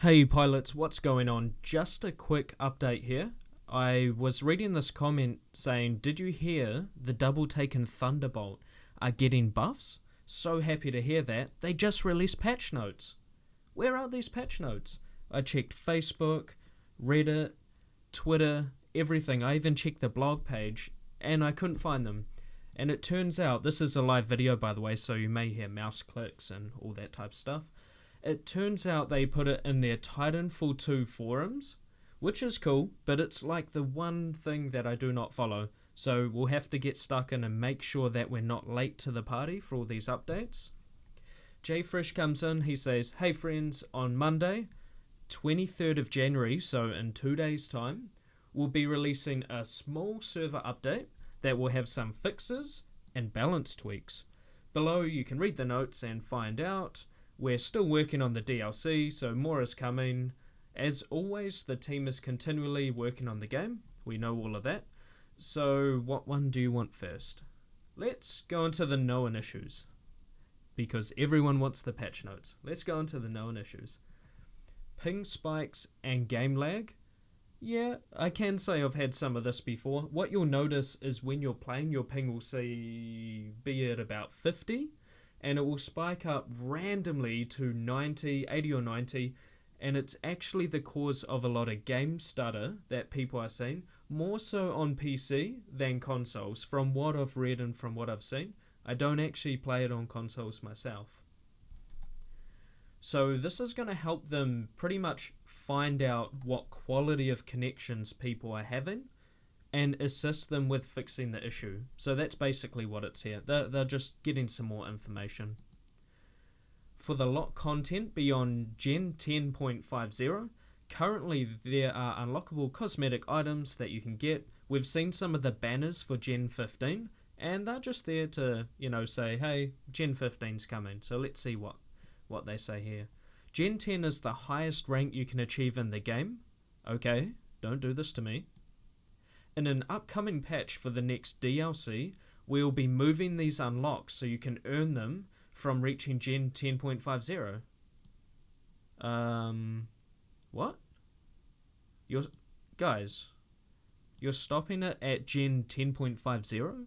Hey pilots, what's going on? Just a quick update here. I was reading this comment saying, did you hear the Doube Take and Thunderbolt are getting buffs? So happy to hear that. They just released patch notes. Where are these patch notes? I checked Facebook, Reddit, Twitter, everything. I even checked the blog page and I couldn't find them. And it turns out, this is a live video by the way, so you may hear mouse clicks and all that type of stuff. It turns out they put it in their Titanfall 2 forums, which is cool, but it's like the one thing that I do not follow. So we'll have to get stuck in and make sure that we're not late to the party for all these updates. Jay Fresh comes in, he says, hey friends, on Monday, 23rd of January, so in 2 days time, we'll be releasing a small server update that will have some fixes and balance tweaks. Below you can read the notes and find out. We're still working on the DLC, so more is coming. As always, the team is continually working on the game. We know all of that. So what one do you want first? Let's go into the known issues, because everyone wants the patch notes. Let's go into the known issues. Ping spikes and game lag. Yeah, I can say I've had some of this before. What you'll notice is when you're playing, your ping will be at about 50, and it will spike up randomly to 90, 80 or 90, and it's actually the cause of a lot of game stutter that people are seeing, more so on PC than consoles, from what I've read and from what I've seen. I don't actually play it on consoles myself. So this is going to help them pretty much find out what quality of connections people are having and assist them with fixing the issue. So that's basically what it's here. They're just getting some more information. For the lock content beyond Gen 10.50, currently there are unlockable cosmetic items that you can get. We've seen some of the banners for Gen 15 and they're just there to, say, hey, Gen 15's coming. So let's see what they say here. Gen 10 is the highest rank you can achieve in the game. Okay, don't do this to me. In an upcoming patch for the next DLC, we'll be moving these unlocks so you can earn them from reaching Gen 10.50. What? Guys, you're stopping it at Gen 10.50?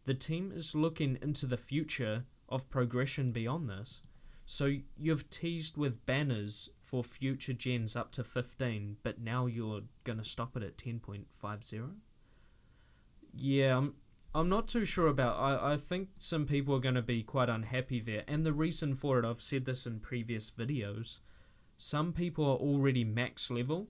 The team is looking into the future of progression beyond this. So you've teased with banners for future gens up to 15, but now you're going to stop it at 10.50? Yeah, I'm not too sure about. I think some people are going to be quite unhappy there. And the reason for it, I've said this in previous videos, some people are already max level.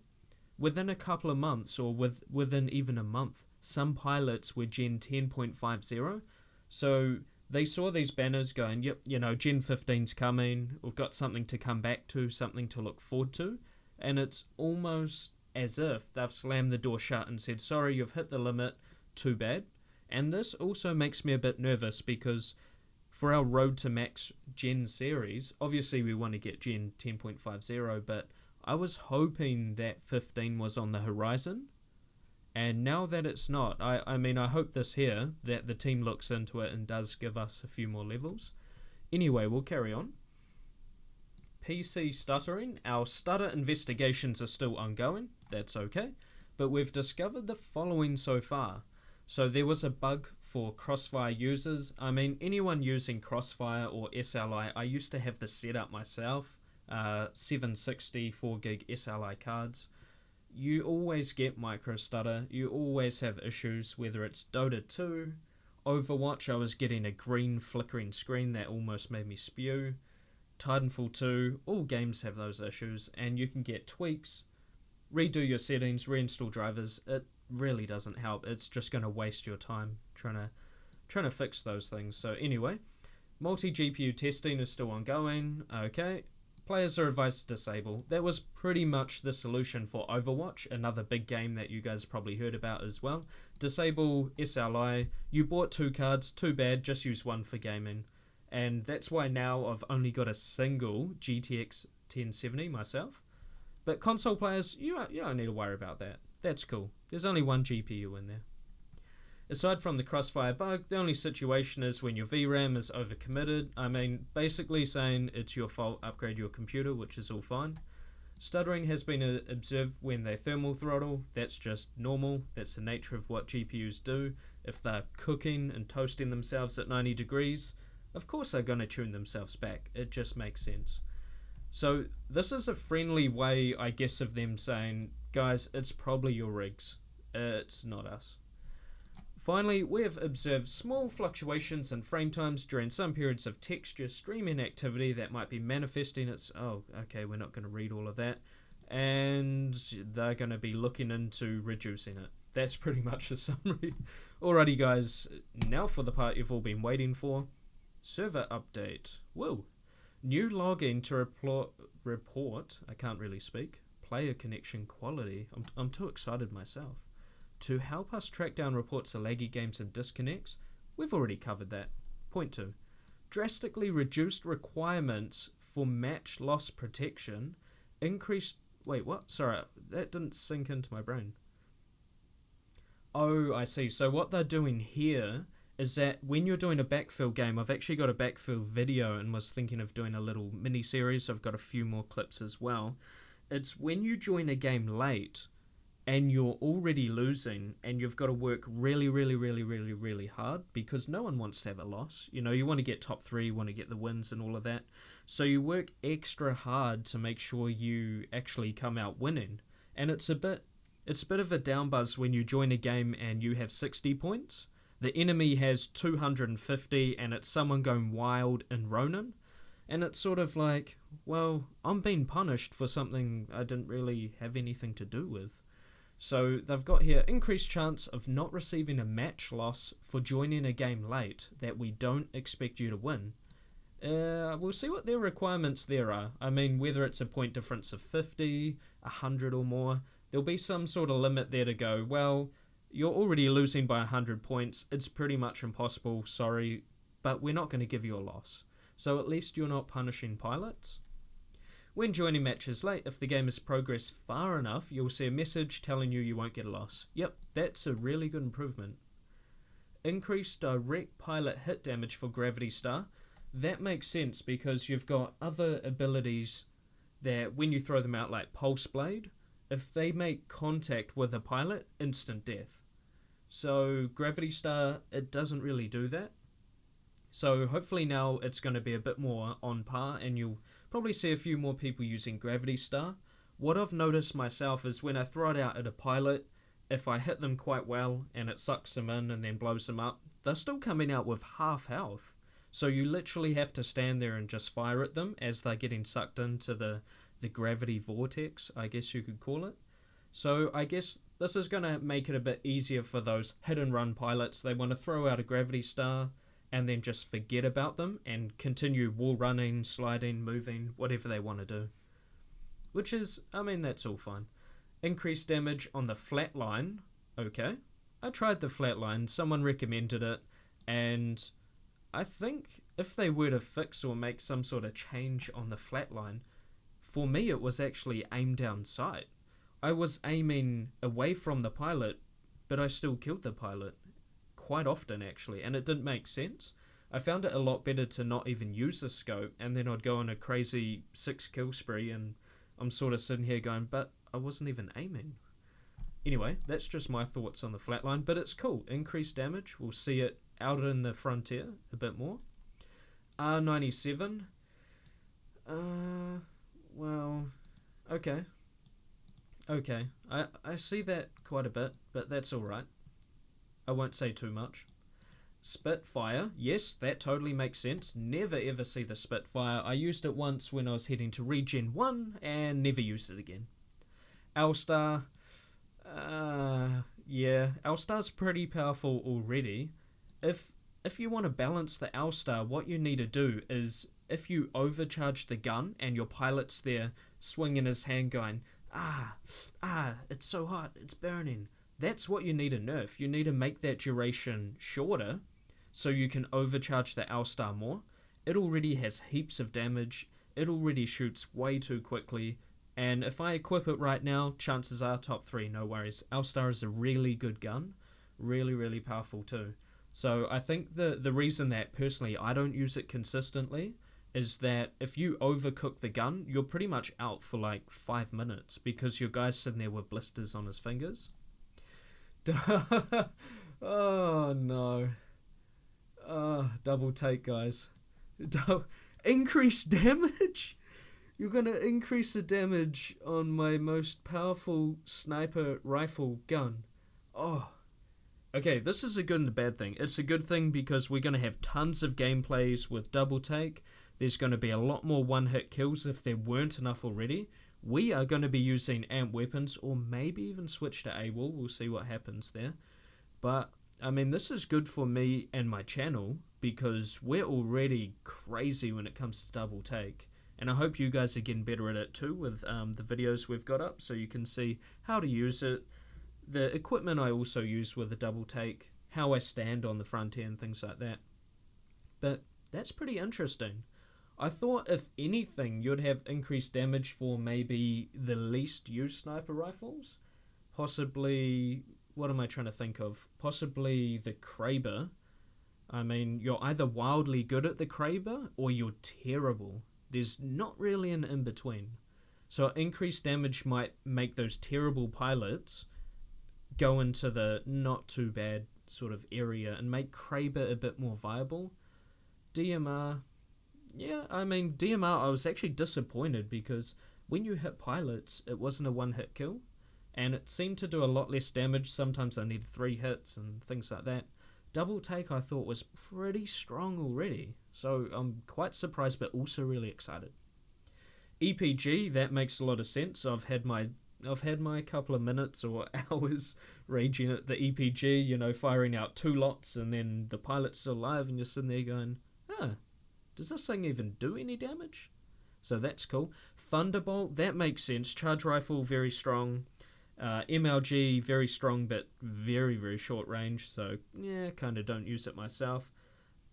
Within a couple of months, or within even a month, some pilots were Gen 10.50. So they saw these banners going, yep, Gen 15's coming, we've got something to come back to, something to look forward to, and it's almost as if they've slammed the door shut and said, sorry, you've hit the limit, too bad. And this also makes me a bit nervous because for our Road to Max Gen series, obviously we want to get Gen 10.50, but I was hoping that 15 was on the horizon. And now that it's not, I mean, I hope this here, that the team looks into it and does give us a few more levels. Anyway, we'll carry on. PC stuttering. Our stutter investigations are still ongoing. That's okay. But we've discovered the following so far. So there was a bug for Crossfire users. I mean, anyone using Crossfire or SLI, I used to have this set up myself. 760 4GB SLI cards. You always get micro stutter, you always have issues, whether it's Dota 2, Overwatch, I was getting a green flickering screen that almost made me spew, Titanfall 2, all games have those issues, and you can get tweaks, redo your settings, reinstall drivers. It really doesn't help, it's just going to waste your time trying to fix those things. So anyway, multi-GPU testing is still ongoing, okay. Players are advised to disable. That was pretty much the solution for Overwatch, another big game that you guys probably heard about as well. Disable SLI. You bought 2 cards, too bad, just use one for gaming. And that's why now I've only got a single GTX 1070 myself. But console players, you don't need to worry about that. That's cool. There's only one GPU in there. Aside from the Crossfire bug, the only situation is when your VRAM is overcommitted. I mean, basically saying it's your fault, upgrade your computer, which is all fine. Stuttering has been observed when they thermal throttle. That's just normal. That's the nature of what GPUs do. If they're cooking and toasting themselves at 90 degrees, of course they're going to tune themselves back. It just makes sense. So this is a friendly way, I guess, of them saying, guys, it's probably your rigs. It's not us. Finally, we have observed small fluctuations in frame times during some periods of texture streaming activity that might be manifesting its... Oh, okay, we're not going to read all of that. And they're going to be looking into reducing it. That's pretty much the summary. Alrighty, guys, now for the part you've all been waiting for. Server update. Whoa. New login to report, I can't really speak, player connection quality. I'm too excited myself. To help us track down reports of laggy games and disconnects, we've already covered that. Point 2. Drastically reduced requirements for match loss protection. Increased... Wait, what? Sorry, that didn't sink into my brain. Oh, I see. So what they're doing here is that when you're doing a backfill game, I've actually got a backfill video and was thinking of doing a little mini-series. I've got a few more clips as well. It's when you join a game late and you're already losing and you've got to work really, really, really, really, really hard because no one wants to have a loss. You know, you want to get top 3, you want to get the wins and all of that. So you work extra hard to make sure you actually come out winning. And it's a bit of a down buzz when you join a game and you have 60 points. The enemy has 250 and it's someone going wild in Ronin. And it's sort of like, well, I'm being punished for something I didn't really have anything to do with. So they've got here increased chance of not receiving a match loss for joining a game late that we don't expect you to win. We'll see what their requirements there are. I mean, whether it's a point difference of 50, 100 or more, there'll be some sort of limit there to go, well, you're already losing by 100 points. It's pretty much impossible, sorry, but we're not going to give you a loss. So at least you're not punishing pilots. When joining matches late, if the game has progressed far enough, you'll see a message telling you won't get a loss. Yep, that's a really good improvement. Increased direct pilot hit damage for Gravity Star. That makes sense because you've got other abilities that when you throw them out like Pulse Blade, if they make contact with a pilot, instant death. So Gravity Star, it doesn't really do that. So hopefully now it's going to be a bit more on par and you'll probably see a few more people using Gravity Star. What I've noticed myself is when I throw it out at a pilot, if I hit them quite well and it sucks them in and then blows them up, they're still coming out with half health. So you literally have to stand there and just fire at them as they're getting sucked into the gravity vortex, I guess you could call it. So I guess this is going to make it a bit easier for those hit and run pilots. They want to throw out a Gravity Star and then just forget about them and continue wall running, sliding, moving, whatever they want to do. Which is, I mean, that's all fine. Increased damage on the flatline. Okay. I tried the flatline, someone recommended it, and I think if they were to fix or make some sort of change on the flatline, for me it was actually aim down sight. I was aiming away from the pilot, but I still killed the pilot. Quite often actually, and it didn't make sense. I found it a lot better to not even use the scope, and then I'd go on a crazy 6 kill spree, and I'm sort of sitting here going, but I wasn't even aiming. Anyway, that's just my thoughts on the flatline, but it's cool. Increased damage, we'll see it out in the frontier a bit more. R97. Well, okay. Okay, I see that quite a bit, but that's alright. I won't say too much. Spitfire, yes, that totally makes sense. Never ever see the Spitfire. I used it once when I was heading to Regen 1 and never used it again. L-Star, yeah, L-Star's pretty powerful already. If you want to balance the L-Star, what you need to do is, if you overcharge the gun and your pilot's there swinging his hand going, it's so hot, it's burning. That's what you need to nerf. You need to make that duration shorter so you can overcharge the L-Star more. It already has heaps of damage. It already shoots way too quickly. And if I equip it right now, chances are top 3, no worries. L-Star is a really good gun. Really, really powerful too. So I think the reason that personally I don't use it consistently is that if you overcook the gun, you're pretty much out for like 5 minutes because your guy's sitting there with blisters on his fingers. Oh no. Double take, guys. Increase damage? You're gonna increase the damage on my most powerful sniper rifle gun. Oh. Okay, this is a good and a bad thing. It's a good thing because we're gonna have tons of gameplays with double take. There's gonna be a lot more one-hit kills if there weren't enough already. We are gonna be using amp weapons or maybe even switch to AWOL. We'll see what happens there. But, I mean, this is good for me and my channel because we're already crazy when it comes to double take. And I hope you guys are getting better at it too with the videos we've got up so you can see how to use it. The equipment I also use with the double take, how I stand on the front end, things like that. But that's pretty interesting. I thought if anything you'd have increased damage for maybe the least used sniper rifles. Possibly, what am I trying to think of? Possibly the Kraber. I mean, you're either wildly good at the Kraber or you're terrible. There's not really an in-between. So increased damage might make those terrible pilots go into the not too bad sort of area and make Kraber a bit more viable. DMR, yeah, I mean, DMR, I was actually disappointed because when you hit pilots, it wasn't a one-hit kill, and it seemed to do a lot less damage. Sometimes I needed 3 hits and things like that. Double take I thought was pretty strong already, so I'm quite surprised but also really excited. EPG, that makes a lot of sense. I've had my couple of minutes or hours raging at the EPG, you know, firing out 2 lots and then the pilot's still alive and you're sitting there going, does this thing even do any damage? So that's cool. Thunderbolt, that makes sense. Charge rifle, very strong. MLG, very strong but very, very short range, so yeah, kind of don't use it myself.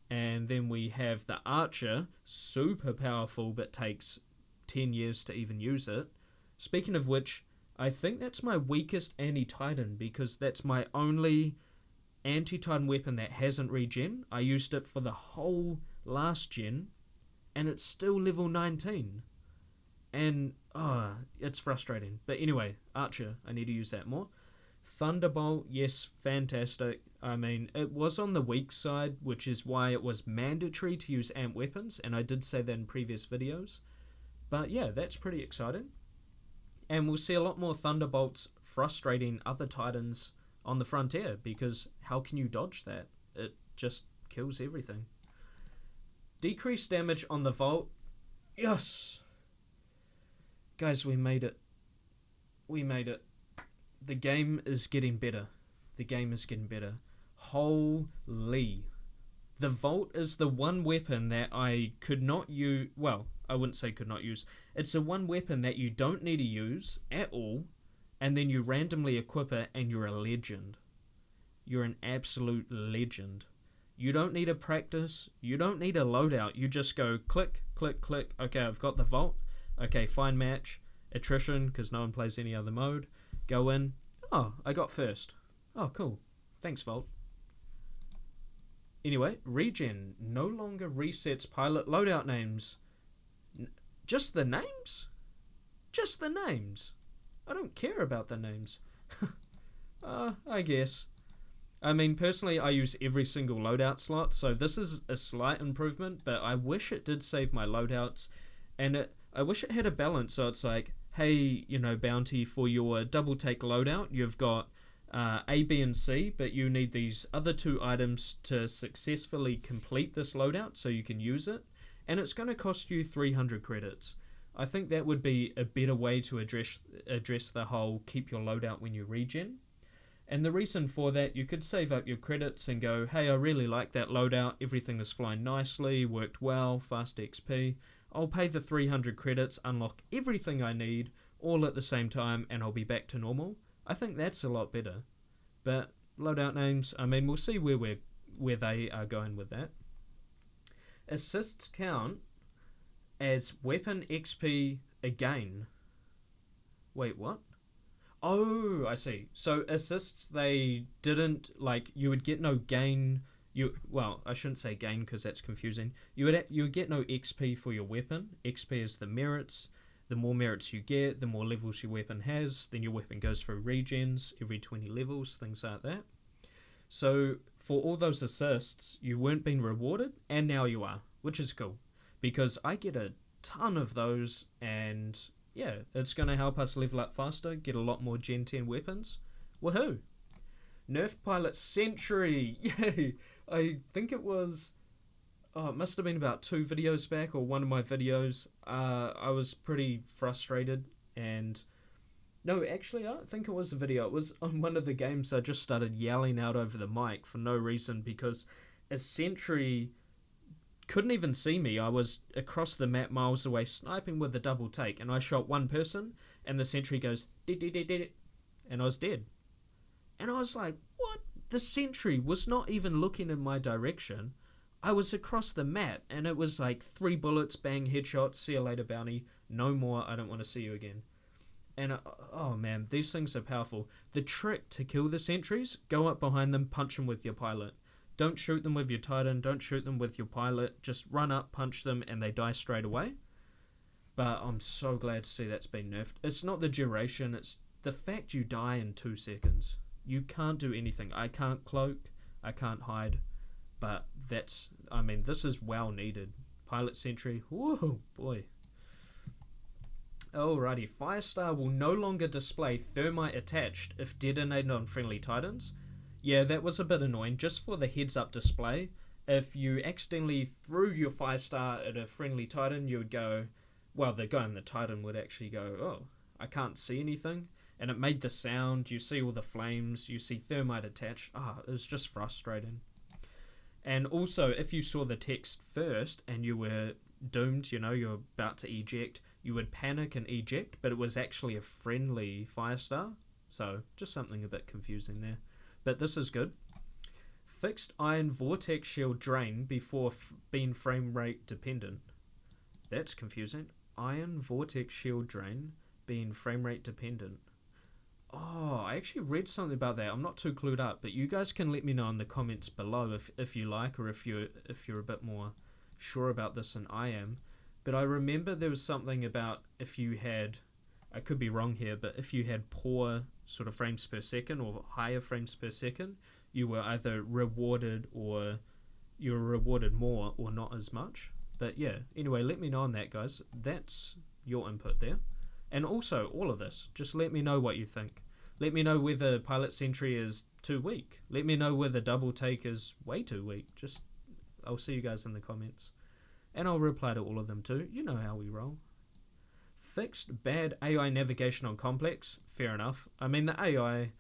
And then we have the Archer, super powerful but takes 10 years to even use it. Speaking of which, I think that's my weakest anti-Titan because that's my only anti-Titan weapon that hasn't regen. I used it for the whole last gen and it's still level 19. And, it's frustrating. But anyway, Archer, I need to use that more. Thunderbolt, yes, fantastic. I mean, it was on the weak side, which is why it was mandatory to use amp weapons, and I did say that in previous videos. But yeah, that's pretty exciting. And we'll see a lot more Thunderbolts frustrating other Titans on the frontier, because how can you dodge that? It just kills everything. Decreased damage on the Vault. Yes! Guys, we made it. We made it. The game is getting better. The game is getting better. Holy. The Vault is the one weapon that I could not use. Well, I wouldn't say could not use. It's the one weapon that you don't need to use at all, and then you randomly equip it and you're a legend. You're an absolute legend. You don't need a practice. You don't need a loadout. You just go click, click, click. Okay, I've got the Vault. Okay, fine match. Attrition, because no one plays any other mode. Go in. Oh, I got first. Oh, cool. Thanks, Vault. Anyway, regen no longer resets pilot loadout names. Just the names? Just the names. I don't care about the names. I guess. I mean, personally, I use every single loadout slot, so this is a slight improvement, but I wish it did save my loadouts, and I wish it had a balance, so it's like, hey, you know, bounty, for your double take loadout, you've got A, B, and C, but you need these other 2 items to successfully complete this loadout so you can use it, and it's going to cost you 300 credits. I think that would be a better way to address the whole keep your loadout when you regen. And the reason for that, you could save up your credits and go, hey, I really like that loadout, everything is flying nicely, worked well, fast XP. I'll pay the 300 credits, unlock everything I need, all at the same time, and I'll be back to normal. I think that's a lot better. But loadout names, I mean, we'll see where they are going with that. Assists count as weapon XP again. Wait, what? Oh, I see. So assists, they didn't, like, you would get no gain Well, I shouldn't say gain because that's confusing. You would get no XP for your weapon. XP is the merits. The more merits you get, the more levels your weapon has. Then your weapon goes through regens every 20 levels, things like that. So for all those assists, you weren't being rewarded, and now you are, which is cool. Because I get a ton of those, and yeah, it's going to help us level up faster, get a lot more Gen 10 weapons. Woohoo! Nerfed Pilot Sentry! Yay! I think it was... Oh, it must have been about 2 videos back, or one of my videos. I was pretty frustrated, and... No, actually, I don't think it was a video. It was on one of the games I just started yelling out over the mic for no reason, because a sentry couldn't even see me. I was across the map miles away sniping with the double take, and I shot one person, and the sentry goes, dead, and I was dead. And I was like, what? The sentry was not even looking in my direction. I was across the map, and it was like 3 bullets, bang, headshot, see you later, bounty, no more, I don't want to see you again. And oh man, these things are powerful. The trick to kill the sentries, go up behind them, punch them with your pilot. Don't shoot them with your Titan, don't shoot them with your pilot, just run up, punch them, and they die straight away. But I'm so glad to see that's been nerfed. It's not the duration, it's the fact you die in 2 seconds. You can't do anything. I can't cloak, I can't hide, but this is well needed. Pilot sentry, whoa, boy. Alrighty, Firestar will no longer display thermite attached if detonated on friendly Titans. Yeah, that was a bit annoying, just for the heads up display. If you accidentally threw your Firestar at a friendly Titan, you would go, well, the guy in the Titan would actually go, oh, I can't see anything. And it made the sound, you see all the flames, you see thermite attached. It was just frustrating. And also, if you saw the text first and you were doomed, you're about to eject, you would panic and eject, but it was actually a friendly Firestar. So, just something a bit confusing there. But this is good. Fixed iron vortex shield drain before being frame rate dependent. That's confusing. Iron vortex shield drain being frame rate dependent. Oh, I actually read something about that. I'm not too clued up, but you guys can let me know in the comments below if you like, or if you're a bit more sure about this than I am. But I remember there was something about if you had, I could be wrong here, but if you had poor sort of frames per second or higher frames per second, you were either rewarded, or you were rewarded more or not as much. But yeah, anyway, let me know on that, guys. That's your input there. And also, all of this, just let me know what you think. Let me know whether Pilot Sentry is too weak. Let me know whether Double Take is way too weak. I'll see you guys in the comments. And I'll reply to all of them too. You know how we roll. Fixed bad AI navigation on Complex. Fair enough. I mean, the AI,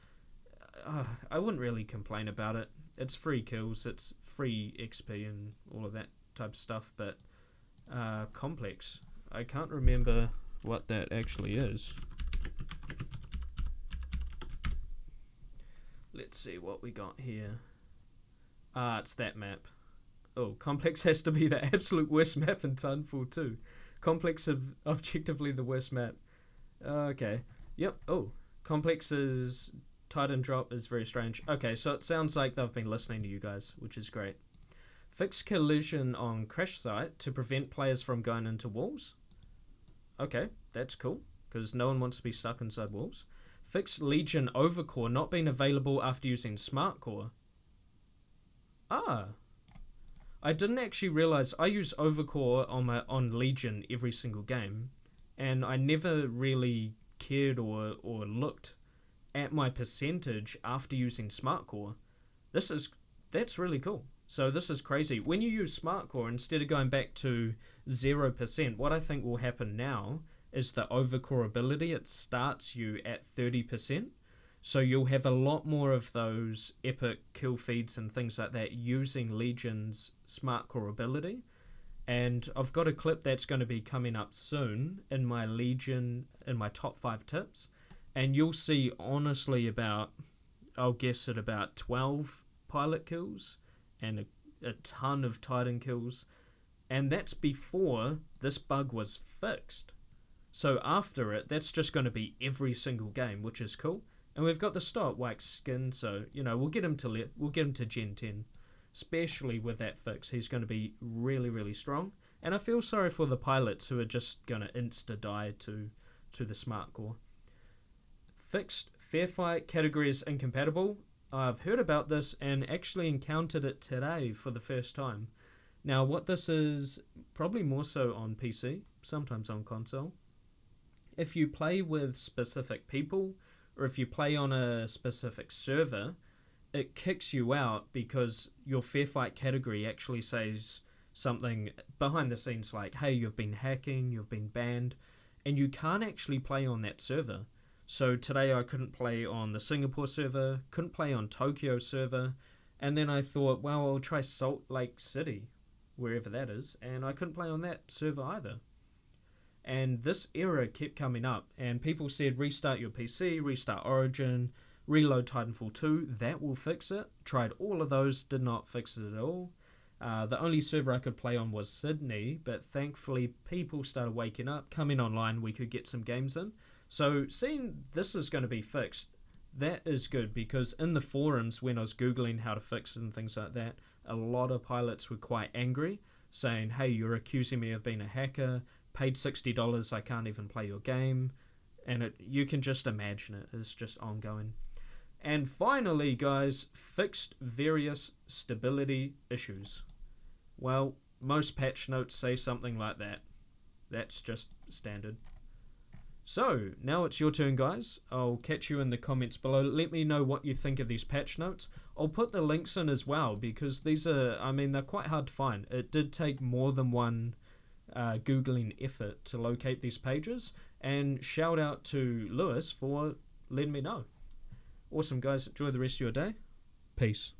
I wouldn't really complain about it. It's free kills, it's free XP and all of that type of stuff. But Complex, I can't remember what that actually is. Let's see what we got here. It's that map. Oh, Complex has to be the absolute worst map in Titanfall 2. Complex is objectively the worst map. Okay. Yep. Oh, Complex's Titan drop is very strange. Okay, so it sounds like they've been listening to you guys, which is great. Fix collision on crash site to prevent players from going into walls. Okay, that's cool, because no one wants to be stuck inside walls. Fix Legion Overcore not being available after using Smart Core. I didn't actually realize I use Overcore on Legion every single game, and I never really cared or looked at my percentage after using Smart Core. That's really cool. So this is crazy. When you use Smart Core, instead of going back to 0%, what I think will happen now is the Overcore ability, it starts you at 30%. So you'll have a lot more of those epic kill feeds and things like that using Legion's Smart Core ability. And I've got a clip that's going to be coming up soon in my Legion, in my top 5 tips. And you'll see honestly I'll guess at about 12 pilot kills and a ton of Titan kills. And that's before this bug was fixed. So after it, that's just going to be every single game, which is cool. And we've got the Stoic Wax skin, so we'll get him to Gen 10. especially with that fix, he's going to be really, really strong. And I feel sorry for the pilots who are just going to insta-die to the smart core. Fixed fair fight categories incompatible. I've heard about this and actually encountered it today for the first time. Now, what this is, probably more so on PC, sometimes on console. If you play with specific people, or if you play on a specific server, it kicks you out because your fair fight category actually says something behind the scenes like, hey, you've been hacking, you've been banned, and you can't actually play on that server. So today I couldn't play on the Singapore server, couldn't play on Tokyo server, and then I thought, well, I'll try Salt Lake City, wherever that is, and I couldn't play on that server either. And this error kept coming up, and people said restart your PC, restart Origin, reload Titanfall 2, that will fix it. Tried all of those, did not fix it at all. The only server I could play on was Sydney, but thankfully people started waking up, coming online, we could get some games in. So seeing this is going to be fixed, that is good, because in the forums when I was Googling how to fix it and things like that, a lot of pilots were quite angry, saying, hey, you're accusing me of being a hacker, paid $60, I can't even play your game, and you can just imagine it, it's just ongoing. And finally, guys, fixed various stability issues. Well, most patch notes say something like that. That's just standard. So, now it's your turn, guys. I'll catch you in the comments below. Let me know what you think of these patch notes. I'll put the links in as well, because these are, they're quite hard to find. It did take more than one Googling effort to locate these pages, and shout out to Lewis for letting me know. Awesome, guys. Enjoy the rest of your day. Peace.